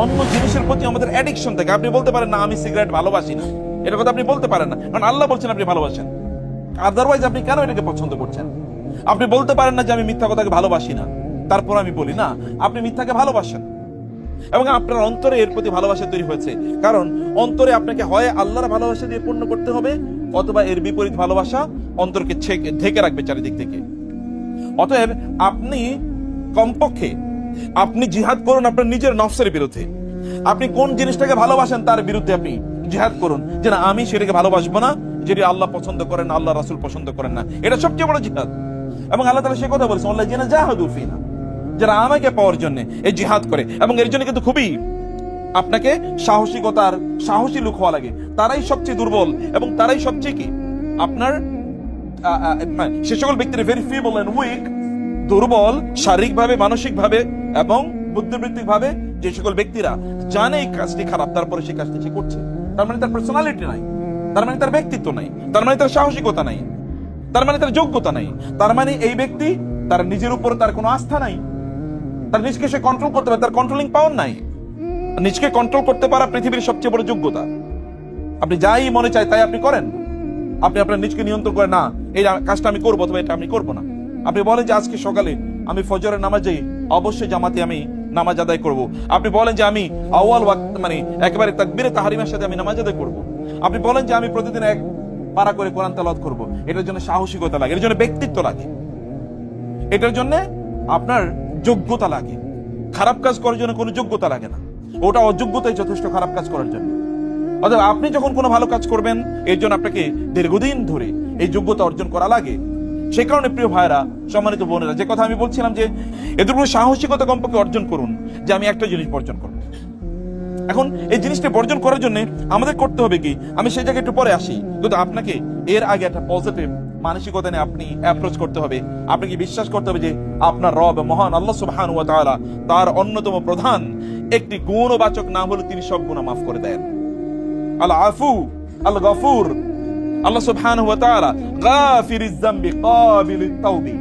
অন্য জিনিসের প্রতি আমাদের অ্যাডিকশন থাকে। আপনি বলতে পারেন না আমি সিগারেট ভালোবাসি না, এটা কথা আপনি বলতে পারেন না, কারণ আল্লাহ বলছেন আপনি ভালোবাসেন। আদারওয়াইজ আপনি কেন এটাকে পছন্দ করছেন? আপনি বলতে পারেন না যে আমি মিথ্যা কথাকে ভালোবাসি না, তারপর আমি বলি না, আপনি মিথ্যাকে ভালোবাসেন এবং আপনার অন্তরে এর প্রতি ভালোবাসা তৈরি হয়েছে। কারণ অন্তরে আপনাকে হয় আল্লাহর ভালোবাসা দিয়ে পূর্ণ করতে হবে, অথবা এর বিপরীত ভালোবাসা অন্তরকে ঢেকে রাখবে চারিদিক থেকে। অতএব আপনি কমপক্ষে আপনি জিহাদ করুন আপনার নিজের নফসের বিরুদ্ধে। আপনি কোন জিনিসটাকে ভালোবাসেন তার বিরুদ্ধে আপনি জিহাদ করুন, যে না আমি সেটাকে ভালোবাসবো না, যেটি আল্লাহ পছন্দ করেন না, আল্লাহ রাসূল পছন্দ করেন না। এটা সবচেয়ে বড় জিহাদ। এবং আল্লাহ তাআলা সে কথা বলেছেন, আল্লাযীনা জাহাদু ফিনা, যারা আমাকে পাওয়ার জন্য এই জিহাদ করে। এবং এর জন্য কিন্তু খুবই আপনাকে সাহসী লোক হওয়া লাগে। তারাই সবচেয়ে দুর্বল এবং তারাই সবচেয়ে কি আপনার সে সকল ব্যক্তিরা ভেরি ফিবল এন্ড উইক, দুর্বল শারীরিকভাবে, মানসিকভাবে এবং বুদ্ধিবৃত্তিক ভাবে। যে সকল ব্যক্তিরা জানে এই কাজটি খারাপ, তারপরে সেই কাজটি সে করছে, তার মানে তার পার্সোনালিটি নাই, তার মানে তার ব্যক্তিত্ব নাই, তার মানে তার সাহসিকতা নাই, তার মানে তার যোগ্যতা নাই, তার মানে এই ব্যক্তি তার নিজের উপর তার কোনো আস্থা নাই, তার নিজকে সে কন্ট্রোল করতে পারে, তার কন্ট্রোলিং পাওয়ার নাই। নিজকে কন্ট্রোল করতে পারা পৃথিবীর সবচেয়ে বড় যোগ্যতা। আপনি যাই মনে চায় তাই আপনি করেন, আপনি আপনার নিজকে নিয়ন্ত্রণ করেন, না এই কাজটা আমি করবো অথবা এটা আমি করবো না। আপনি বলেন যে আজকে সকালে আমি ফজরের নামাজে অবশ্যই জামাতে আমি নামাজ আদায় করব। আপনি বলেন যে আমি আউয়াল ওয়াক্ত মানে একেবারে তাকবীরে তাহরিমের সাথে আমি নামাজ আদায় করব। আপনি বলেন যে আমি প্রতিদিন এক পারা করে কোরআন তেলাওয়াত করব। এটার জন্য সাহসিকতা লাগে, এর জন্য ব্যক্তিত্ব লাগে, এটার জন্য আপনার যোগ্যতা লাগে। খারাপ কাজ করার জন্য কোনো যোগ্যতা লাগে না, ওটা অযোগ্যতাই যথেষ্ট খারাপ কাজ করার জন্য। অর্থাৎ আপনি যখন কোনো ভালো কাজ করবেন এর জন্য আপনাকে দীর্ঘদিন ধরে এই যোগ্যতা অর্জন করা লাগে। সেই কারণে প্রিয় ভাইরা, সম্মানিত বোনেরা, যে কথা আমি বলছিলাম যে এতটুকু সাহসিকতা কমপক্ষে অর্জন করুন যে আমি একটা জিনিস বর্জন করব। এখন এই জিনিসটা বর্জন করার জন্য আমাদের করতে হবে কি, আমি সেই জায়গায় একটু পরে আসি, কিন্তু আপনাকে এর আগে একটা পজিটিভ মানসিকতা নিয়ে আপনি অ্যাপ্রোচ করতে হবে। আপনাকে বিশ্বাস করতে হবে যে আপনার রব মহান আল্লাহ সুবহানাহু ওয়া তাআলা, তার অন্যতম প্রধান একটি গুণবাচক নাম হলো তিনি সব গুনাহ মাফ করে দেন। আল আফু আল গফুর। আল্লাহ সুবহানাহু ওয়া তাআলা গাফিরিজ যামবি কাবিলিত তাওবি,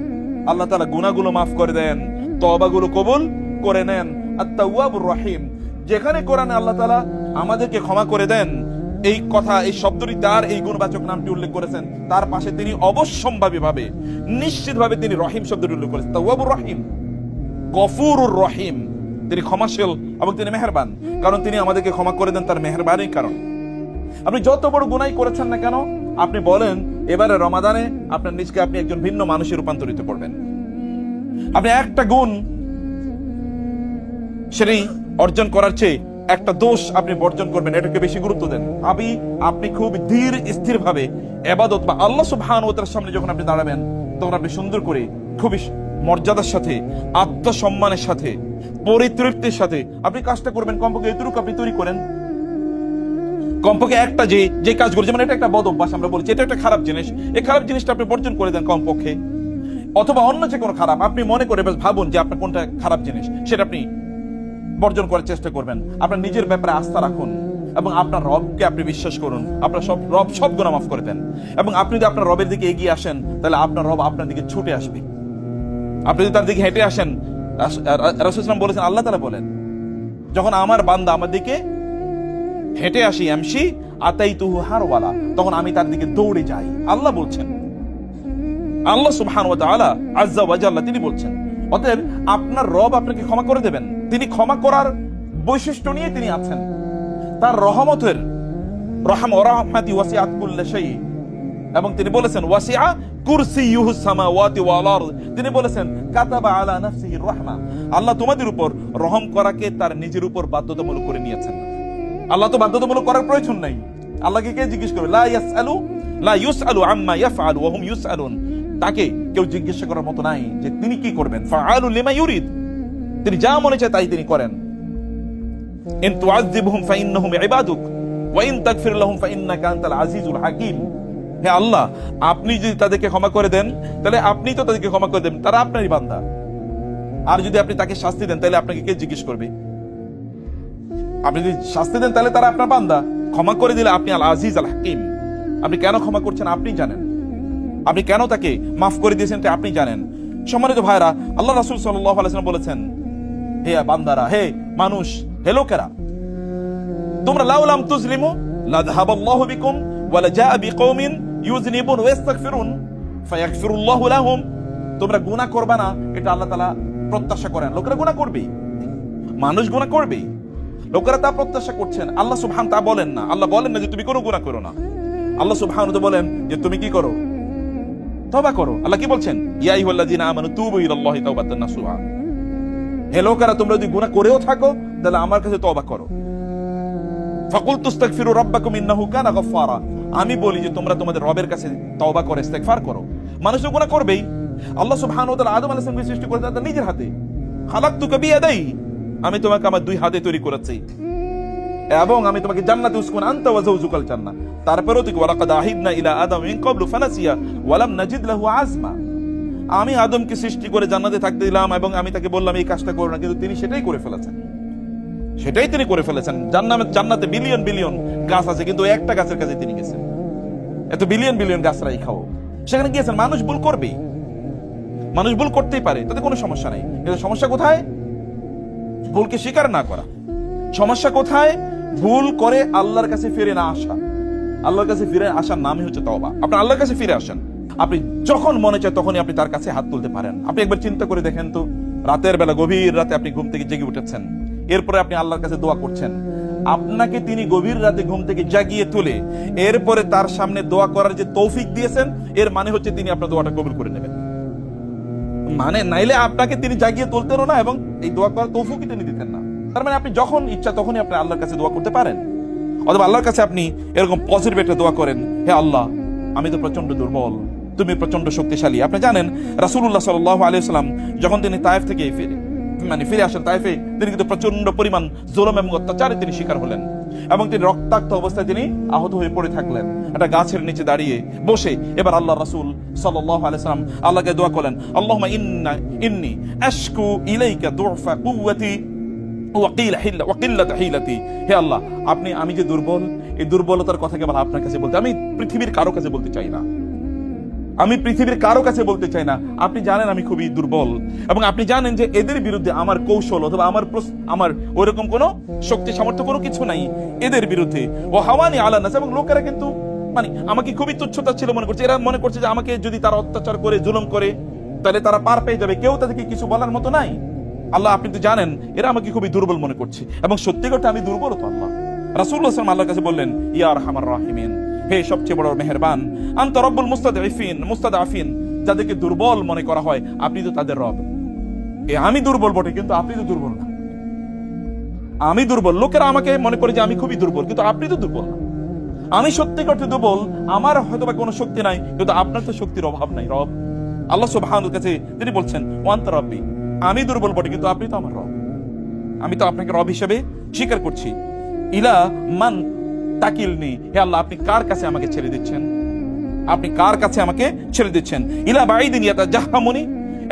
আল্লাহ তাআলা গুনাহগুলো মাফ করে দেন, তওবাগুলো কবুল করে নেন। আত-তাওয়াবুর রহিম। যেখানে কোরআনে আল্লাহ তাআলা আমাদেরকে ক্ষমা করে দেন এই কথা, এই শব্দটি তার এই গুণবাচক নামটি উল্লেখ করেছেন, তার পাশে তিনি অবশ্যম্ভাবীভাবে নিশ্চিতভাবে তিনি রহিম শব্দটি উল্লেখ করেছেন। তাওয়াবুর রহিম, গফুরুর রহিম, তিনি ক্ষমাশীল এবং তিনি মেহেরবান, কারণ তিনি আমাদেরকে ক্ষমা করে দেন তার মেহেরবানির কারণ। আপনি যত বড় গুনাহ করেছেন না কেন, আপনি বলেন এবারে রমাদানে আপনার নিজকে আপনি একজন ভিন্ন মানুষে রূপান্তরিত করবেন। আপনি একটা গুণ সেটি অর্জন করার চেয়ে একটা দোষ আপনি বর্জন করবেন, এটাকে বেশি গুরুত্ব দেন। আপনি খুব ধীর স্থির ভাবে ইবাদত বা আল্লাহ সুবহানাহু ওয়া তাআলার সামনে যখন আপনি দাঁড়াবেন, তখন আপনি সুন্দর করে খুবই মর্যাদার সাথে, আত্মসম্মানের সাথে, পরিতৃপ্তির সাথে আপনি কাজটা করবেন। কমপক্ষে এতটুকু আপনি তৈরি করেন, কমপক্ষে একটা যে কাজগুলো, যেমন এটা একটা বদ অভ্যাস আমরা বলছি, এটা একটা খারাপ জিনিস, এই খারাপ জিনিসটা আপনি বর্জন করে দেন কমপক্ষে। অথবা অন্য যে কোনো খারাপ আপনি মনে করে ভাবুন যে আপনার কোনটা খারাপ জিনিস, সেটা আপনি বর্জন করার চেষ্টা করবেন। আপনার নিজের ব্যাপারে আস্থা রাখুন এবং আপনার রবকে আপনি বিশ্বাস করুন, আপনার রব সব গুনাহ মাফ করে দেন। এবং আপনি যদি আপনার রবের দিকে এগিয়ে আসেন, তাহলে আপনার রব আপনার দিকে ছুটে আসবে। আপনি যদি তার দিকে হেঁটে আসেন, রাসূল সাল্লাল্লাহু আলাইহি ওয়াসাল্লাম বলেছেন, আল্লাহ তাআলা বলেন, যখন আমার বান্দা আমার দিকে হেঁটে আসি আমশি আতাইতুহু হারওয়ালা, তখন আমি তার দিকে দৌড়ে যাই। আল্লাহ বলছেন, আল্লাহ সুবহানাহু ওয়া তাআলা আযজা ওয়া জাল্লা তিনি বলছেন। অতএব আপনার রব আপনাকে ক্ষমা করে দেবেন, তিনি ক্ষমা করার বৈশিষ্ট্য নিয়ে তিনি আছেন। তার রহমতের রাহমাতি ওয়াসিআত কুল্লা শাই, এবং তিনি বলেছেন ওয়াসিআ কুরসিয়ুহুস সামাওয়াতি ওয়াল আরদ, তিনি বলেছেন কাতাবা আলা নাফসিহির রাহমা, আল্লাহ তোমাদের উপর রহম করাকে তার নিজের উপর বাধ্যতামূলক করে নিয়েছেন। আল্লাহ তো বাধ্যতামূলক করার প্রয়োজন নাই। আল্লাহকে কে জিজ্ঞেস করবে? লা ইউসআলু আম্মা ইয়াফআলু ওয়া হুম ইউসআলুন, তাকে কেউ জিজ্ঞেস করার মতো নাই যে তিনি কি করবেন। ফাআলু লিমা ইউরিদ, তিনি যা মনে চায় তাই তিনি করেন। ইন তুআযিবহুম ফাইন্নাহুম ইবাদুক ওয়া ইন তাগফির লাহুম ফাইন্নাকা আনতাল আজিজুল হাকীম। হে আল্লাহ, আপনি যদি তাদেরকে ক্ষমা করে দেন তাহলে আপনি তো তাদেরকে ক্ষমা করে দেন, তারা আপনারই বান্দা। আর যদি আপনি তাকে শাস্তি দেন তাহলে আপনাকে কে জিজ্ঞেস করবে? আপনি যদি শাস্তি দেন তাহলে তারা আপনার বান্দা, ক্ষমা করে দিলে আপনি আল আজিজ আল হাকিম। আপনি কেন ক্ষমা করছেন আপনি জানেন, আপনি কেন তাকে মাফ করে দিয়েছেন আপনি জানেন। সম্মানিত ভাইরা, আল্লাহ রাসূল সাল্লাল্লাহু আলাইহি ওয়াসাল্লাম বলেছেন, হে বান্দারা, হে মানুষ, হে লোকেরা, তোমরা লাউলাম তুজলিমু লাযহাবাল্লাহু বিকুম ওয়া লাজাআ বিকওমিন ইউযনিবুন ওয়া ইস্তাগফিরুন ফায়াগফিরুল্লাহু লাহুম। তোমরা গুনাহ করবে না, এটা আল্লাহ তাআলা প্রত্যাশা করেন। লোকেরা গুনাহ করবেই, মানুষ গুনাহ করবেই, লোকেরা তা প্রত্যাশা করছেন। আল্লাহ সুবহান তা বলেন না। আল্লাহ বলেন না যে তুমি কোনো গুনাহ করো না। আল্লাহ সুবহানাহু বলেন যে তুমি কি করো? তওবা করো। আল্লাহ কি বলছেন? ইয়া আইয়ুহাল্লাযীনা আমানু তুবু ইলাল্লাহি তাওবাতান নাসুহা। হে লোকেরা, তোমরা যদি গুনাহ করেও থাকো তাহলে আমার কাছে তওবা করো। ফাকুলতু আস্তাগফিরু রাব্বাকুম ইন্নাহু কানা গাফফারা। আমি বলি যে তোমরা তোমাদের রবের কাছে তওবা করে ইস্তেগফার করো। মানুষ তো গুনাহ করবেই। আল্লাহ সুবহানাহু ওয়া তাআলা আদম আলাইহিস সালামকে সৃষ্টি করেছেন তার নিজের হাতে। খালাকতুকা বিয়াদাই, আমি তোমাকে আমার দুই হাতে তৈরি করেছি এবং আমি তোমাকে জান্নাতে উসকুন আনতা ওয়া যাওজুকাল জান্নাহ। তারপরেও তুই ওয়ালাকাদ আহিদনা ইলা আদম মিন ক্বাবলু ফানাসিয়া ওয়া লাম নাজিদ লাহু আজমা। আমি আদমকে সৃষ্টি করে জান্নাতে থাকতে দিলাম এবং আমি তাকে বললাম এই কাজটা করো না, কিন্তু তিনি সেটাই করে ফেলেছেন। সেটাই তিনি করে ফেলেছেন। জান্নাতে বিলিয়ন বিলিয়ন গাছ আছে, কিন্তু একটা গাছের কাছে তিনি গেছেন। এত বিলিয়ন বিলিয়ন গাছরাই খাও, সেখানে গিয়েছেন। মানুষ ভুল করবেই, মানুষ ভুল করতেই পারে, তাতে কোনো সমস্যা নেই। কিন্তু সমস্যা কোথায়? ভুলকে স্বীকার না করা। সমস্যা কোথায়? ভুল করে আল্লাহর কাছে ফিরে না আসা। আল্লাহর কাছে ফিরে আসার নামই হচ্ছে তওবা। আপনি আল্লাহর কাছে ফিরে আসেন। আপনি যখন মনে চায় তখনই আপনি তার কাছে হাত তুলতে পারেন। আপনি একবার চিন্তা করে দেখেন তো, রাতের বেলা গভীর রাতে আপনি ঘুম থেকে জেগে উঠেছেন, এরপরে আপনি আল্লাহর কাছে দোয়া করছেন। আপনাকে তিনি গভীর রাতে ঘুম থেকে জাগিয়ে তুলে এরপরে তার সামনে দোয়া করার যে তৌফিক দিয়েছেন, এর মানে হচ্ছে তিনি আপনার দোয়াটা কবুল করে নেবেন। মানে নাইলে আপনাকে তিনি জাগিয়ে তুলতেনও না এবং এই দোয়া করার তৌফিকই তিনি দিতেন না। তার মানে আপনি যখন ইচ্ছা তখনই আপনি আল্লাহর কাছে দোয়া করতে পারেন। অথবা আল্লাহর কাছে আপনি এরকম পজিটিভ একটা দোয়া করেন, হে আল্লাহ, আমি তো প্রচন্ড দুর্বল, তুমি প্রচন্ড শক্তিশালী। আপনি জানেন রাসূলুল্লাহ সাল্লাল্লাহু আলাইহি ওয়াসাল্লাম যখন তিনি তায়েফ থেকে ফিরে আসেন, তায়েফে তিনি কিন্তু প্রচন্ড পরিমাণ জুলুম এবং অত্যাচারে তিনি শিকার হলেন এবং তিনি রক্তাক্ত অবস্থায় তিনি আহত হয়ে পড়ে থাকলেন একটা গাছের নিচে দাঁড়িয়ে বসে। এবার আল্লাহ রাসূল সাল্লাল্লাহু আলাইহি ওয়াসাল্লাম আল্লাহকে দোয়া করলেন, আল্লাহুম্মা ইন্নী আশকু ইলাইকা দুফা কুওয়াতি ওয়া কিল্লাতা হিলাতি। হে আল্লাহ, আমি যে দুর্বল, এই দুর্বলতার কথা কেবল আপনার কাছে বলতে, আমি পৃথিবীর কারো কাছে বলতে চাই না। আমি পৃথিবীর কারো কাছে বলতে চাই না। আপনি জানেন আমি খুবই দুর্বল এবং আপনি জানেন যে এদের বিরুদ্ধে আমার কৌশল অথবা আমার ওইরকম কোনো শক্তি সামর্থ্য কোনো কিছু নাই এদের বিরুদ্ধে। ও হাওয়ানি আলা নাস, এবং লোকেরা কিন্তু আমাকে খুবই তুচ্ছতা ছিল মনে করছে। এরা মনে করছে যে আমাকে যদি তারা অত্যাচার করে জুলুম করে তাহলে তারা পার পেয়ে যাবে, কেউ তাদেরকে কিছু বলার মতো নাই। আল্লাহ, আপনি তো জানেন এরা আমাকে খুবই দুর্বল মনে করছে এবং সত্যি কথা আমি দুর্বল তো আল্লাহ। রাসূলুল্লাহ সাল্লাল্লাহু আলাইহি ওয়াসাল্লাম আল্লাহর কাছে বললেন, ইয়া আরহামার রাহিমিন, হে সবচেয়ে বড় মেহেরবান, আনতা রব্বুল মুস্তাদআফিন, যাদেরকে দুর্বল মনে করা হয় আপনি তো তাদের রব। আমি দুর্বল বটে, কিন্তু আপনি তো দুর্বল না। আমি দুর্বল, লোকেরা আমাকে মনে করে যে আমি খুবই দুর্বল, কিন্তু আপনি তো দুর্বল না। আমি সত্যি করতে দুর্বল, আমার হয়তোবা কোনো শক্তি নাই, কিন্তু আপনার তো শক্তির অভাব নাই। রব আল্লাহ সুবহানাহু ওয়া তাআলা কাছে তিনি বলছেন, ওয়া আনতা রাব্বি, আমি দুর্বল বটে, কিন্তু আপনি তো আমার রব। আমি তো আপনাকে রব হিসেবে স্বীকার করছি। ইলা মান তাকিলনি, হে আল্লাহ, আপনি কার কাছে আমাকে ছেড়ে দিচ্ছেন? আপনি কার কাছে আমাকে ছেড়ে দিচ্ছেন? ইলা বাইদিন ইয়াতাজাহামুনি,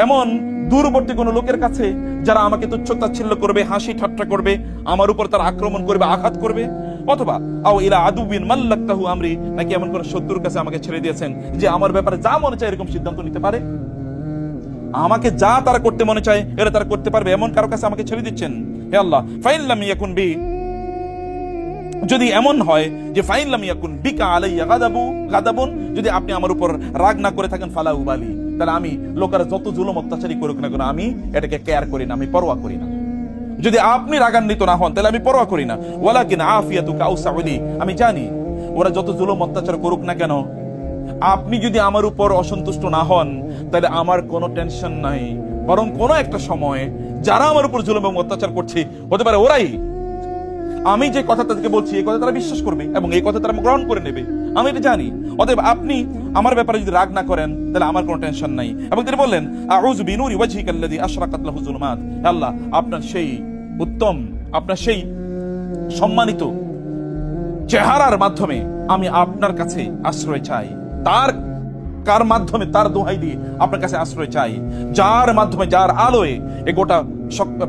এমন দূরবর্তী কোন লোকের কাছে যারা আমাকে তুচ্ছ-তাচ্ছিল্য করবে, হাসি ঠাট্টা করবে, আমার উপর তারা আক্রমণ করবে, আঘাত করবে। অথবা আও ইলা আদুবিন মাল্লাকতাহু আমরি, নাকি এমন কোন শত্রুর কাছে আমাকে ছেড়ে দিয়েছেন যে আমার ব্যাপারে যা মনে চায় এরকম সিদ্ধান্ত নিতে পারে, আমাকে যা তারা করতে মনে চায় এরা তারা করতে পারবে, এমন কারো কাছে আমাকে ছেড়ে দিচ্ছেন। হে আল্লাহ, ফাইন লাম ইয়াকুন বি, যদি এমন হয় যে ফাইন লাম ইয়াকুন বিকা আলাইয়া গাদাবুন, যদি আপনি আমার উপর রাগ না করে থাকেন, ফালা উবালি, তাহলে আমি লোকেরা যত জুলুম অত্যাচারই করুক না কেন আমি এটাকে কেয়ার করি না, আমি পরোয়া করি না। যদি আপনি রাগান্বিত না হন তাহলে আমি পরোয়া করি না। ওয়ালাকিন আফিয়াতুকা আউসাউলি, আমি জানি ওরা যত জুলুম অত্যাচার করুক না কেন, আপনি যদি আমার উপর অসন্তুষ্ট না হন তাহলে আমার কোনো টেনশন নাই, বরং কোনো একটা সময় যারা আমার উপর জুলুম এবং অত্যাচার করছে হতে পারে ওরাই আমি যে কথা তাদেরকে বলছি এই কথা তারা বিশ্বাস করবে এবং এই কথা তারা গ্রহণ করে নেবে, আমি এটা জানি। অতএব আপনি আমার ব্যাপারে যদি রাগ না করেন তাহলে আমার কোনো টেনশন নাই। এবং তিনি বললেন, আউযু বিনুরি ওয়াজহিকাল্লাযী আশরাকাত লাহু যুলুমাত, আল্লাহ, আপনার সেই উত্তম, আপনার সেই সম্মানিত চেহারার মাধ্যমে আমি আপনার কাছে আশ্রয় চাই। কার মাধ্যমে? তার দোহাই দিয়ে আপনার কাছে আশ্রয় চাই, যার মাধ্যমে, যার আলোয় এই গোটা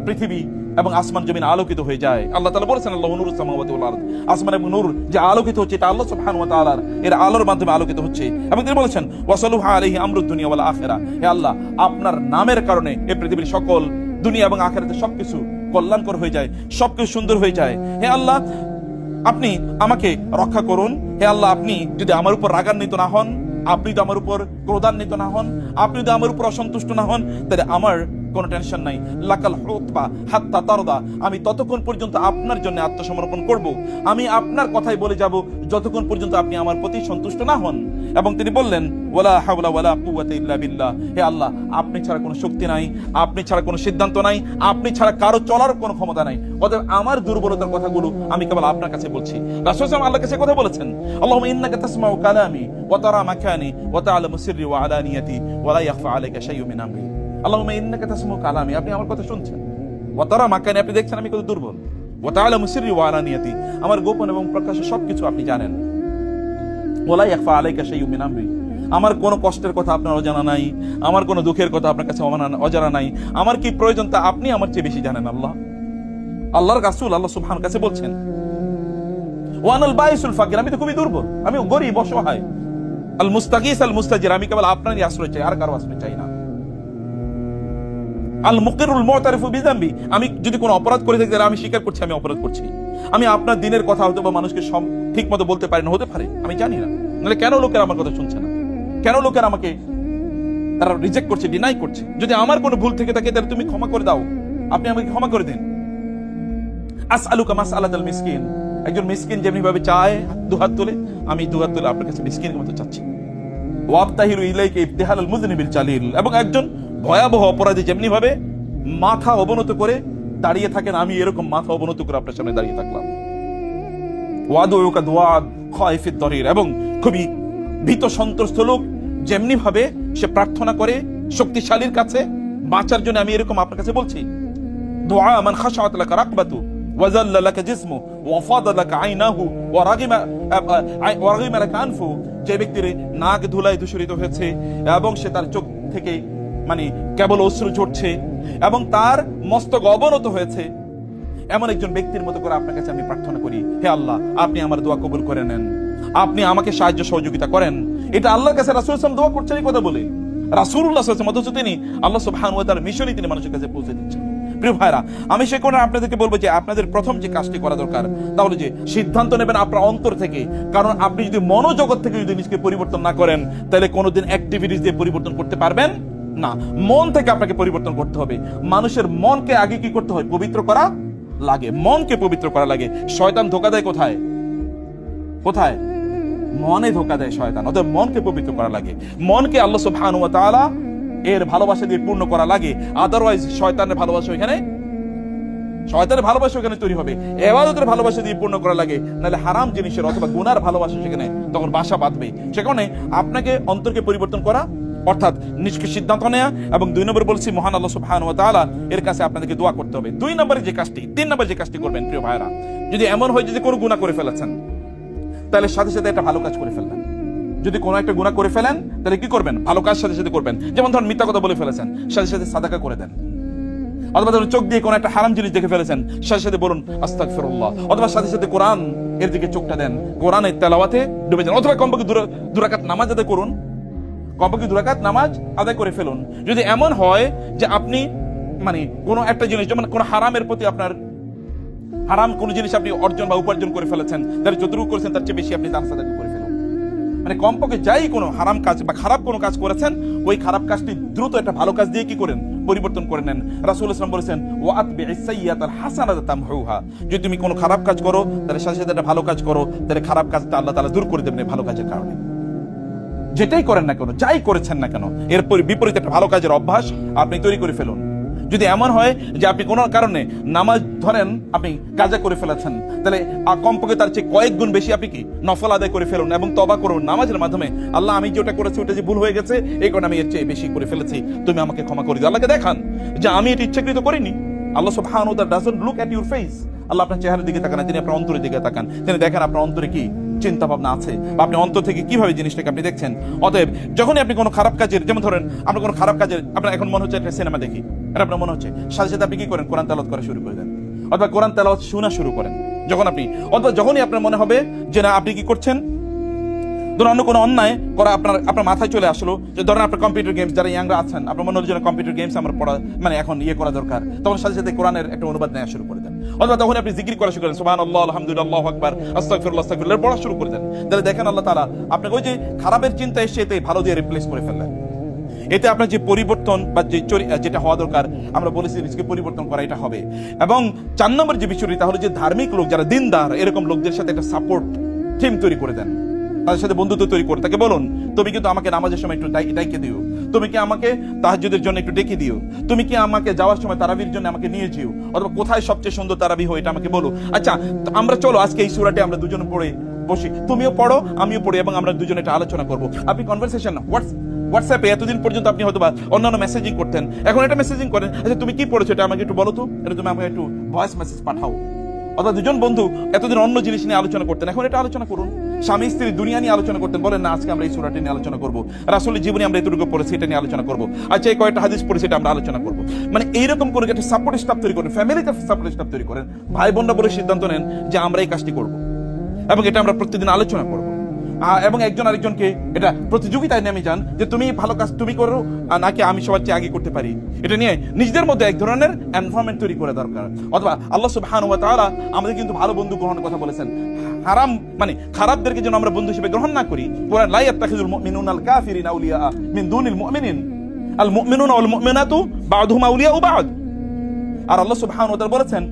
পৃথিবী এবং আসমান জমিন আলোকিত হয়ে যায়। আল্লাহ তাআলা বলেছেন, আল্লাহু নূরুস সামাওয়াতি ওয়াল আরদ, আসমান এবং নূর যে আলোকিত হচ্ছে এটা আল্লাহ সুবহানাহু ওয়া তাআলার এর আলোর মাধ্যমে আলোকিত হচ্ছে। এবং তিনি বলেছেন, ওয়াসালুহা আলাইহি আমরুদ দুনিয়া ওয়াল আখিরা, হে আল্লাহ, আপনার নামের কারণে এই পৃথিবীর সকল দুনিয়া এবং আখিরাতের সবকিছু কল্যাণকর হয়ে যায়, সবকিছু সুন্দর হয়ে যায়। হে আল্লাহ, আপনি আমাকে রক্ষা করুন। হে আল্লাহ, আপনি যদি আমার উপর রাগান্বিত না হন, আপনি তো আমার উপর ক্রোধান্বিত না হন, আপনি তো আমার উপর অসন্তুষ্ট না হন, তাহলে আমার কোনো টেনশন নাই। লাকাল হুতবা হাত্তা তারদা, আমি ততক্ষণ পর্যন্ত আপনার জন্য আত্মসমর্পণ করব, আমি আপনার কথাই বলে যাব যতক্ষণ পর্যন্ত আপনি আমার প্রতি সন্তুষ্ট না হন। এবং তিনি বললেন, ওয়ালা হাওলা ওয়ালা কুওয়াতা ইল্লা বিল্লাহ, হে আল্লাহ, আপনি ছাড়া কোনো শক্তি নাই, আপনি ছাড়া কোনো সিদ্ধান্ত নাই, আপনি ছাড়া কারো চলার কোনো ক্ষমতা নাই, অতএব আমার দুর্বলতার কথাগুলো আমি কেবল আপনার কাছে বলছি। রাসূল সাল্লাল্লাহু আলাইহি ওয়াসাল্লাম আল্লাহর কাছে কথা বলেছেন, আল্লাহুম্মা ইন্নাকা তাসমাউ কালামি ওয়া তারা মাকানি ওয়া তা'লামু সিররি ওয়া আলানিয়াতি ওয়া লা ইয়াখফা আলাইকা শাইউম মিন আমরি। আল্লাহুম্মা ইন্নাকা তাসমাউ কালামি, আপনি আমার কথা শুনছেন, ওয়া তারা মাকানি, আপনি দেখছেন আমি কত দুর্বল, ওয়া তা'লামু সিররি ওয়া আলানিয়াতি, আমার গোপন এবং প্রকাশ্য সবকিছু আপনি জানেন, ওয়া লা ইয়াখফা আলাইকা শাইউম মিন আমরি, আমার কোনো কষ্টের কথা আপনার অজানা নাই, আমার কোনো দুঃখের কথা আপনার কাছে অজানা নাই, আমার কি প্রয়োজন তা আপনি আমার চেয়ে বেশি জানেন। আল্লাহর রাসূল আল্লাহ সুবহানাহু কাছে বলছেন, ওয়ানাল বাইসুল ফাকির, আমি তো খুবই দুর্বল, আমি গরীব অসহায়, আল মুস্তাগীস আল মুস্তাজির, আমি কেবল আপনারই আশ্রয় চাই, আর কারো আশ্রয় চাই না। আল মুকিরুল মুতারিফু বিযামবি, আমি যদি কোনো অপরাধ করে থাকি তাহলে আমি স্বীকার করছি আমি অপরাধ করছি, আমি আপনার দিনের কথা হয়তো বা মানুষকে ঠিক মতো বলতে পারি না, হতে পারে আমি জানি না, নাহলে কেন লোকেরা আমার কথা শুনছে না, কেন লোকেরা আমাকে তারা রিজেক্ট করছে, ডিনাই করছে। যদি আমার কোনো ভুল থেকে থাকে তাহলে তুমি ক্ষমা করে দাও, আপনি আমাকে ক্ষমা করে দিন। আসআলুকা মাসআলাতাল মিসকিন, একজন মিসকিন যেমনি ভাবে চায় দুহাত তুলে, আমি দুহাত তুলে আপনার কাছে মিসকিনের মতো চাচ্ছি। ওয়াবতাহিরু ইলাইকা ইবতিহালাল মুযনিবিল জালিল, এবং একজন ভয়াবহ অপরাধী যেমনি ভাবে মাথা অবনত করে দাঁড়িয়ে থাকেন, আমি এরকম মাথা অবনত করে আপনার সামনে দাঁড়িয়ে থাকলাম। ওয়াদুউকা দুআদ খায়ফিদ দরির, এবং খুবই ভীত সন্ত্রস্ত লোক যেমনি ভাবে সে প্রার্থনা করে শক্তিশালীর কাছে বাঁচার জন্য, আমি এরকম আপনার কাছে বলছি। দুআ মান খাশাআত লাকা রাকবাতু ওয়া যাল্লা লাকা জিসমু ওয়া ফাদা লাকা আইনাহু ওয়া রাগিমা লাকা আনফু, যে ব্যক্তির নাক ধুলায় দূষিত হয়েছে এবং সে তার চোখ থেকে মানে কেবল অশ্রু ঝরছে এবং তার মস্তক অবনত হয়েছে, এমন একজন ব্যক্তির মতো করে আপনার কাছে আমি প্রার্থনা করি। হে আল্লাহ, আপনি আমার দোয়া কবুল করে নেন, আপনি আমাকে সাহায্য সহযোগিতা করেন। এটা আল্লাহর কাছে রাসূল সাল্লাল্লাহু আলাইহি ওয়াসাল্লাম দোয়া করছেন এই কথা বলে। রাসূলুল্লাহ সাল্লাল্লাহু আলাইহি ওয়াসাল্লাম, অথচ তিনি আল্লাহ সুবহানাহু ওয়া তাআলার মিশনই তিনি মানুষের কাছে পৌঁছে দিচ্ছেন। প্রিয় ভাইরা, আমি সে কোণে আপনাদেরকে বলবো যে আপনাদের প্রথম যে কাজটি করা দরকার তা হলো যে সিদ্ধান্ত নেবেন আপনার অন্তর থেকে। কারণ আপনি যদি মনোজগৎ থেকে যদি নিজেকে পরিবর্তন না করেন তাহলে কোনোদিন অ্যাক্টিভিটিস দিয়ে পরিবর্তন করতে পারবেন না। মন থেকে আপনাকে পরিবর্তন করতে হবে। মানুষের মনকে আগে কি করতে হয়? পবিত্র করা লাগে, মনকে পবিত্র করা লাগে। শয়তান ধোঁকা দেয় কোথায়? কোথায়? মনে ধোঁকা দেয় শয়তান। অতএব মনকে পবিত্র করা লাগে, মনকে আল্লাহ সুবহানাহু ওয়া তাআলা এর ভালোবাসা দিয়ে পূর্ণ করা লাগে। আদারওয়াইজ শয়তানের ভালোবাসা এখানে তৈরি হবে। ইবাদতের ভালোবাসা দিয়ে পূর্ণ করা লাগে, নাহলে হারাম জিনিসের অথবা গুনার ভালোবাসা সেখানে তখন বাসা বাঁধবে। সেখানে আপনাকে অন্তরকে পরিবর্তন করা অর্থাৎ নিজকে সিদ্ধান্ত নেওয়া, এবং 2 নম্বর বলছি মহান আল্লাহ সুবহানাহু ওয়া তাআলা এর কাছে আপনাদেরকে দোয়া করতে হবে। 2 নম্বরে যে কাজটি, 3 নম্বরে যে কাজটি করবেন প্রিয় ভাইরা, যদি এমন হয় যে কোনো গুনাহ করে ফেলেছেন তাহলে সাথে সাথে একটা ভালো কাজ করে ফেলবেন। যদি কোনো একটা গুনাহ করে ফেলেন তাহলে কি করবেন? ভালো কাজ সাথে সাথে করবেন। যেমন ধরুন মিথ্যা কথা বলে ফেলেছেন, সাথে সাথে সাদাকা করে দেন। অথবা ধরুন চোখ দিয়ে কোনো একটা হারাম জিনিস দেখে ফেলেছেন, সাথে সাথে বলুন আস্তাগফিরুল্লাহ। অথবা সাথে সাথে কোরআন এর দিকে চোখটা দেন, কোরআনের তেলাওয়াতে ডুবে যান। অথবা কমপক্ষে 2 রাকাত নামাজ আদায় করুন, কমপক্ষে 2 রাকাত নামাজ আদায় করে ফেলুন। যদি এমন হয় যে আপনি মানে কোনো একটা জিনিস, যেমন কোনো হারামের প্রতি আপনার হারাম কোনো জিনিস আপনি অর্জন বা উপার্জন করে ফেলেছেন, তাহলে যতটুকু করেছেন তার চেয়ে বেশি আপনি দান সাদাকা করে ফেলুন। মানে কমপক্ষে যাই কোনো হারাম কাজ বা খারাপ কোনো কাজ করেছেন, ওই খারাপ কাজটি দ্রুত একটা ভালো কাজ দিয়ে কি করেন? পরিবর্তন করে নেন। রাসূলুল্লাহ সাল্লাল্লাহু আলাইহি ওয়াসাল্লাম বলেছেন, ওয়া আতবি'is সাইয়্যাতাল হাসানাতা তামহুহা, যদি তুমি কোনো খারাপ কাজ করো তাহলে সাথে সাথে একটা ভালো কাজ করো, তাহলে খারাপ কাজটা আল্লাহ তাআলা দূর করে দেবেন ভালো কাজের কারণে। যেটাই করেন না কেন, যাই করেছেন না কেন, এর বিপরীতে একটা ভালো কাজের অভ্যাস আপনি তৈরি করে ফেলুন। যদি এমন হয় যে আপনি কোনো কারণে নামাজ ধরেন আপনি কাজা করে ফেলেছেন, তাহলে কমপক্ষে তার চেয়ে কয়েক গুণ বেশি আপনি কি নফল আদায় করে ফেলুন এবং তওবা করুন নামাজের মাধ্যমে। আল্লাহ, আমি যেটা করেছি ওটা যে ভুল হয়ে গেছে, এই কারণে আমি এর চেয়ে বেশি করে ফেলেছি, তুমি আমাকে ক্ষমা করে দিও। আল্লাহকে দেখান যে আমি এটা ইচ্ছাকৃত করিনি। আল্লাহ সুবহানাহু ওয়া তাআলা doesn't look at your face. আল্লাহ আপনার চেহারার দিকে তাকান, তিনি আপনার অন্তরের দিকে তাকান, তিনি দেখেন আপনার অন্তরে কি চিন্তা ভাবনা আছে বা আপনি অন্তর থেকে কিভাবে জিনিসটাকে আপনি দেখছেন। অতএব যখনই আপনি কোনো খারাপ কাজের, যেমন ধরেন আপনার কোনো খারাপ কাজের, আপনার এখন মনে হচ্ছে একটা সিনেমা দেখি, এটা আপনার মনে হচ্ছে, সাথে সাথে আপনি কি করেন? কোরআন তেলাওয়াত করা শুরু করে দেন, অথবা কোরআন তেলাওয়াত শোনা শুরু করেন। যখন আপনি অথবা যখনই আপনার মনে হবে যে না আপনি কি করছেন, ধরুন অন্য কোনো অন্যায় করা আপনার মাথায় চলে আসলো, যে ধরেন আপনার কম্পিউটার গেমস, যারা ইয়াংরা আছেন আপনার মনে হলো যে কম্পিউটার গেমস আমার পড়া মানে এখন করা দরকার, তখন সাথে সাথে কোরআনের একটা অনুবাদ নেওয়া শুরু করে দেন, অথবা তখন আপনি জিকির করা শুরু করেন, সুবহানাল্লাহ, আলহামদুলিল্লাহ, আল্লাহু আকবার, আস্তাগফিরুল্লাহ, আস্তাগফিরুল্লাহ পড়া শুরু করে দেন। তাহলে দেখেন আল্লাহ তাআলা আপনাকে ওই যে খারাপের চিন্তা এসে এতে ভালো দিয়ে রিপ্লেস করে ফেললেন। এতে আপনার যে পরিবর্তন বা যেটা হওয়া দরকার, আমরা বলেছি নিজেকে পরিবর্তন করা, এটা হবে। এবং 4 নম্বর যে বিষয়টি, তাহলে যে ধার্মিক লোক যারা দিনদার, এরকম লোকদের সাথে একটা সাপোর্ট টিম তৈরি করে দেন, তাদের সাথে বন্ধুত্ব তৈরি করে তাকে বলুন, তুমি কিন্তু আমাকে নামাজের সময় একটু ডাইকে দিও, তুমি কি আমাকে তাহাজ্জুদের জন্য একটু ডেকে দিও, তুমি কি আমাকে যাওয়ার সময় তারাবির জন্য আমাকে নিয়ে যেও, অথবা কোথায় সবচেয়ে সুন্দর তারাবি হয় এটা আমাকে বলো। আচ্ছা আমরা চলো আজকে এই সূরাটি আমরা দুজনে পড়ে বসি, তুমিও পড়ো আমিও পড়ি, এবং আমরা দুজনে এটা আলোচনা করবো। আপনি কনভারসেশন হোয়াটসঅ্যাপে এতদিন পর্যন্ত আপনি হয়তো বা অন্যান্য মেসেজিং করতেন, এখন এটা মেসেজিং করেন, আচ্ছা তুমি কি পড়েছো এটা আমাকে একটু বলো তো, এটা তুমি আমাকে একটু ভয়েস মেসেজ পাঠাও। অর্থাৎ দুজন বন্ধু এতদিন অন্য জিনিস নিয়ে আলোচনা করতেন, এখন এটা আলোচনা করুন। স্বামী স্ত্রী দুনিয়া নিয়ে আলোচনা করতেন, বলেন না আজকে আমরা এই সূরাটি নিয়ে আলোচনা করবো, রাসূলের জীবনে আমরা এতটুকু পড়েছি এটা নিয়ে আলোচনা করবো, আচ্ছা এই কয়েকটা হাদিস পড়েছি এটা আমরা আলোচনা করবো। মানে এইরকম করে একটা সাপোর্ট স্টাফ তৈরি করেন, ফ্যামিলিতে সাপোর্ট স্টাফ তৈরি করেন, ভাই বোনরা বলে সিদ্ধান্ত নেন যে আমরা এই কাজটি করবো এবং এটা আমরা প্রতিদিন আলোচনা করবো। এবং একজন আরেকজনকে এটা প্রতিযোগিতায় নেমে যান যে তুমি ভালো কাজ তুমি করো নাকি আমি সবার চেয়ে আগে করতে পারি, এটা নিয়ে নিজেদের মধ্যে এক ধরনের এনভায়রনমেন্ট তৈরি করে দরকার। অথবা আল্লাহ সুবহানাহু ওয়া তাআলা আমাদের কিন্তু ভালো বন্ধু গ্রহণের কথা বলেছেন, হারাম মানে খারাপদেরকে যেন আমরা বন্ধু হিসেবে গ্রহণ না করি। কোরআন লা ইয়াত্তাখিযুল মুমিনুনাল কাফিরিনা আউলিয়া মিন দুনিল মুমিনিন আল মুমিনুনা ওয়াল মুমিনাতু বা'দুহুম আউলিয়াউ বা'দ। আর আল্লাহ সুবহানাহু ওয়া তাআলা বলেছেন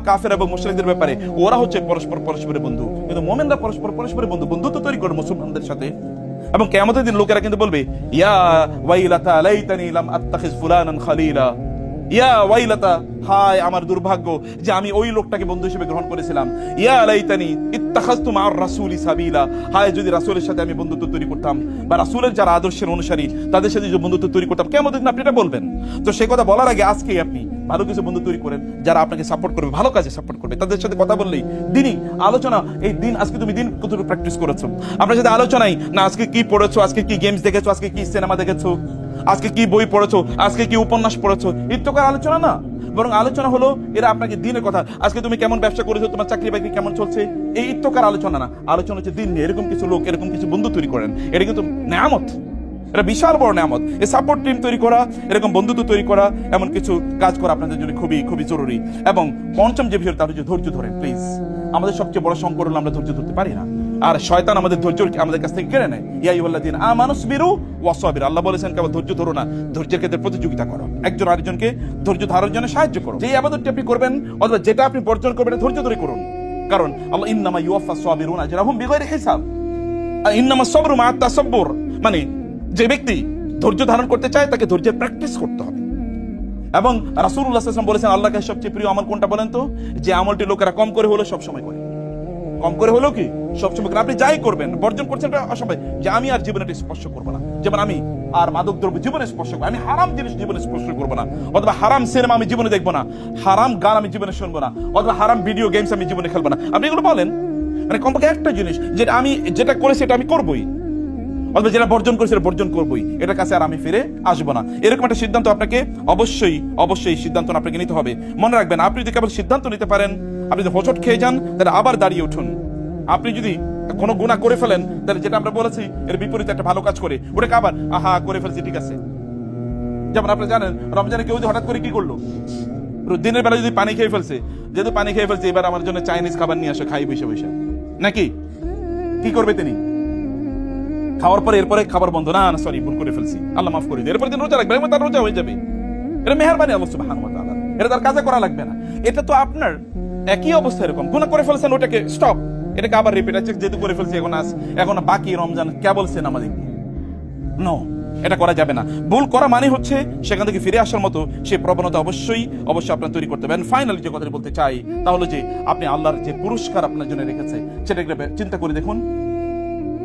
কাফের এবং মুশরিকদের ব্যাপারে ওরা হচ্ছে পরস্পরের বন্ধু, কিন্তু মুমিনরা পরস্পরের বন্ধু, বন্ধুত্ব তৈরি করে মুসলমানদের সাথে। এবং কিয়ামতের দিন লোকেরা কিন্তু বলবে ইয়া ওয়াইলাতা লাইতানি লাম আত্তাখিজ ফুলানান খালিলা, ইয়া ওয়াইলাতা, হায় আমার দুর্ভাগ্য যে আমি ওই লোকটাকে বন্ধু হিসেবে গ্রহণ করেছিলাম, ইয়া লাইতানি ইত্তাখাযতু মা'আর রাসূলি সাবিলা, হায় যদি রাসূলের সাথে আমি বন্ধুত্ব তৈরি করতাম বা রাসূলের যারা আদর্শের অনুসারী তাদের সাথে যদি বন্ধুত্ব তৈরি করতাম। কিয়ামতের দিন আপনি এটা বলবেন। তো সেই কথা বলার আগে আজকেই আপনি ভালো কিছু বন্ধু তৈরি করেন যারা আপনাকে সাপোর্ট করবে, ভালো কাজে সাপোর্ট করবে, তাদের সাথে কথা বললেই দিনই আলোচনা, এই দিন আজকে তুমি দিন কতটুকু প্র্যাকটিস করেছো, আপনার সাথে আলোচনাই না আজকে কি পড়েছো, আজকে কি গেমস দেখেছো, আজকে কি সিনেমা দেখেছো, আজকে কি বই পড়েছো, আজকে কি উপন্যাস পড়েছো, ইত্যকার আলোচনা না, বরং আলোচনা হলো এরা আপনাকে দিনের কথা, আজকে তুমি কেমন ব্যবসা করেছো, তোমার চাকরি বাকরি কেমন চলছে, এই ইত্যকার আলোচনা না, আলোচনা হচ্ছে দিন নিয়ে। এরকম কিছু লোক, এরকম কিছু বন্ধু তৈরি করেন, এটা কিন্তু নেয়ামত, এটা বিশাল বড় নেয়ামত। এই সাপোর্ট টিম তৈরি করা, এরকম বন্ধুত্ব তৈরি করা, এমন কিছু কাজ করা আপনাদের জন্য খুবই খুবই জরুরি। এবং পঞ্চম যে বিষয়, তার হচ্ছে ধৈর্য ধরেন প্লিজ। আমাদের সবচেয়ে বড় সংকট হলো আমরা ধৈর্য ধরতে পারি না, আর শয়তান আমাদের ধৈর্য আমাদের কাছ থেকে কেড়ে নেয়। ইয়া আইয়ুহাল্লাযীনা আমানুসবিরু ওয়াসবিরু, আল্লাহ বলেছেন কেবল ধৈর্য ধরো না, ধৈর্যের ক্ষেত্রে প্রতিযোগিতা করো, একজন আরেকজনকে ধৈর্য ধারণের জন্য সাহায্য করো। যে ইবাদতটি আপনি করবেন অথবা যেটা আপনি বর্জন করবেন ধৈর্য ধরে করুন, কারণ আল্লাহ ইন্নামা ইউওয়াফাস সাবিরুনা আজরাহুম বিগাইরি হিসাব, ইন্নামাস সাবরু মা'আত তাসাব্বুর, মানে যে ব্যক্তি ধৈর্য ধারণ করতে চায় তাকে ধৈর্যের প্র্যাকটিস করতে হবে। এবং রাসূলুল্লাহ সাল্লাল্লাহু আলাইহি ওয়াসাল্লাম বলেছেন আল্লাহর কাছে সবচেয়ে প্রিয় আমল কোনটা বলেন তো, যে আমলটি লোকেরা কম করে হলো সব সময় করে, কম করে হলো কি সবসময় করে। আপনি যাই করবেন, বর্জন করছেন এটা অসম্ভব, যে আমি আর জীবনে এটা স্পর্শ করবো না, যেমন আমি আর মাদক দ্রব্য জীবনে স্পর্শ করবো, আমি হারাম জিনিস জীবনে স্পর্শ করবো না, অথবা হারাম সিনেমা আমি জীবনে দেখবো না, হারাম গান আমি জীবনে শুনবো না, অথবা হারাম ভিডিও গেমস আমি জীবনে খেলবো না। আপনি এগুলো বলেন, মানে কমপক্ষে একটা জিনিস যেটা আমি যেটা করেছি এটা আমি করবোই, অথবা যেটা বর্জন করেছি সেটা বর্জন করবোই, এটার কাছে আর আমি ফিরে আসবো না। এরকম একটা সিদ্ধান্ত আপনাকে অবশ্যই সিদ্ধান্ত আপনাকে নিতে হবে। মনে রাখবেন, আপনি যদি কেবল সিদ্ধান্ত নিতে পারেন, আপনি যদি হোঁচট খেয়ে যান তাহলে আবার দাঁড়িয়ে উঠুন। আপনি যদি কোনো গুনাহ করে ফেলেন তাহলে যেটা আমরা বলেছি এর বিপরীতে একটা ভালো কাজ করে ওটাকে আবার আহা করে ফেলছি ঠিক আছে। যেমন আপনি জানেন রমজানে কেউ যদি হঠাৎ করে কি করলো, দিনের বেলা যদি পানি খেয়ে ফেলছে, যেহেতু পানি খেয়ে ফেলছে এবার আমার জন্য চাইনিজ খাবার নিয়ে আসে, খাই বসে বসে, নাকি কি করবে তিনি? খাওয়ার পরে এরপরে খাবার বন্ধ, না সরি ভুল করে ফেলছি, আল্লাহ মাফ করে দিই, এরপরে দিন রোজা রাখবে, তার রোজা হয়ে যাবে। এটা মেহেরবানি আল্লাহ সুবহানাহু ওয়া তাআলা, এটা তার কাজে করা লাগবে না। এটা তো আপনার একই অবস্থা, এরকম গুনাহ করে ফেলছেন ওটাকে স্টপ, এটাকে আবার রিপিট, আছে যেহেতু করে ফেলছি এখন বাকি রমজান কেবল সিনেমা দেখি, নো, এটা করা যাবে না। ভুল করা মানে হচ্ছে সেখান থেকে ফিরে আসার মতো সেই প্রবণতা অবশ্যই আপনার তৈরি করতে হবে। ফাইনালি যে কথাটি বলতে চাই তা হলো যে আপনি আল্লাহর যে পুরস্কার আপনার জন্য রেখেছে সেটাকে চিন্তা করে দেখুন।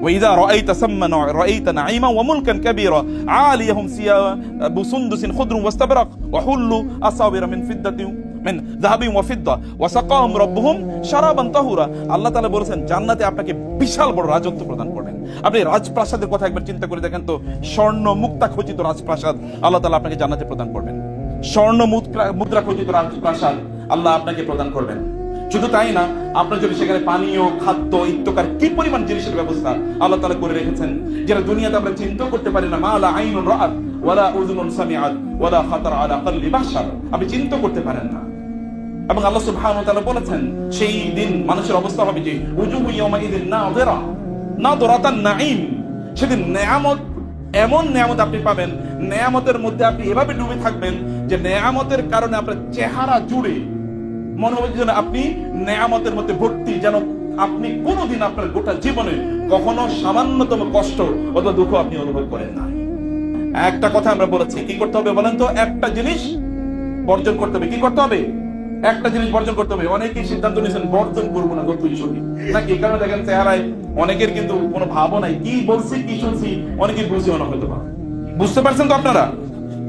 وإذا رأيت ثم رأيت نعيما وملكا كبيرا عاليهم ثياب سندس خضر واستبرق وحلوا أساور من فضة من ذهب وفضة وسقاهم ربهم شرابا طهورا। আল্লাহ তাআলা বলেছেন জান্নাতে আপনাকে বিশাল বড় রাজত্ব প্রদান করবেন। আপনি রাজপ্রাসাদের কথা একবার চিন্তা করে দেখেন তো, স্বর্ণ মুক্তা খচিত রাজপ্রাসাদ আল্লাহ তাআলা আপনাকে জান্নাতে প্রদান করবেন। স্বর্ণ মুদ্রা খচিত রাজপ্রাসাদ আল্লাহ আপনাকে প্রদান করবেন। শুধু তাই না, আপনার যদি সেখানে পানীয়, খাদ্য, ইত্যকার কি পরিমাণ জিনিসের ব্যবস্থা আল্লাহ তাআলা করে রেখেছেন, যেটা দুনিয়াতে আমরা চিন্তা করতে পারি না। মা লা আইনুন রাআত ওয়ালা উযুনুন সামিআত ওয়ালা খাতার আলা কলবি বাশার, আপনি চিন্তা করতে পারেন না। এবং আল্লাহ সুবহানাহু ওয়া তাআলা বলেছেন, সেই দিন মানুষের অবস্থা হবে যে উজুহু ইয়াউমাইযিন নাযিরা নাযরাতান নাঈম, সেদিন নেয়ামত, এমন নেয়ামত আপনি পাবেন, নেয়ামতের মধ্যে আপনি এভাবে ডুবে থাকবেন যে নেয়ামতের কারণে আপনার চেহারা জুড়ে মনে হবে যেন আপনি নেয়ামতের মধ্যে ভর্তি, যেন আপনি কোনোদিন আপনার গোটা জীবনে কখনো সামান্যতম কষ্ট অথবা দুঃখ আপনি অনুভব করেন না। একটা কথা আমরা বলেছি, কি করতে হবে বলেন তো? একটা জিনিস বর্জন করতে হবে। কি করতে হবে? একটা জিনিস বর্জন করতে হবে। অনেকেই সিদ্ধান্ত নিয়েছেন বর্জন করবো না, যতই শুনি নাকি, এই কারণে দেখেন চেহারায় অনেকের কিন্তু কোনো ভাবও নাই, কি বলছি কি শুনছি অনেকেই বুঝিও না হয়তো। বুঝতে পারছেন তো আপনারা?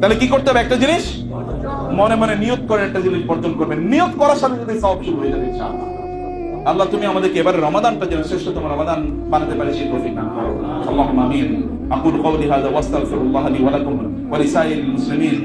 তাহলে কি করতে হবে? একটা জিনিস মনে মনে নিয়ত করে একটা জিনিস বর্জন করবেন। নিয়ত করার সাথে সাথে সব শুরু হয়ে যাবে ইনশাআল্লাহ। আল্লাহ তুমি আমাদেরকে এবারে রমাদানটা যেন শ্রেষ্ঠতম রমাদান বানাতে পারে সেই তৌফিক দান করো। আল্লাহুম্মা আমিন। আকুলু কওলি হাযা ওয়াস্তাগফিরুল্লাহ লি ওয়া লাকুম ওয়া লিসাইরিল মুসলিমিন।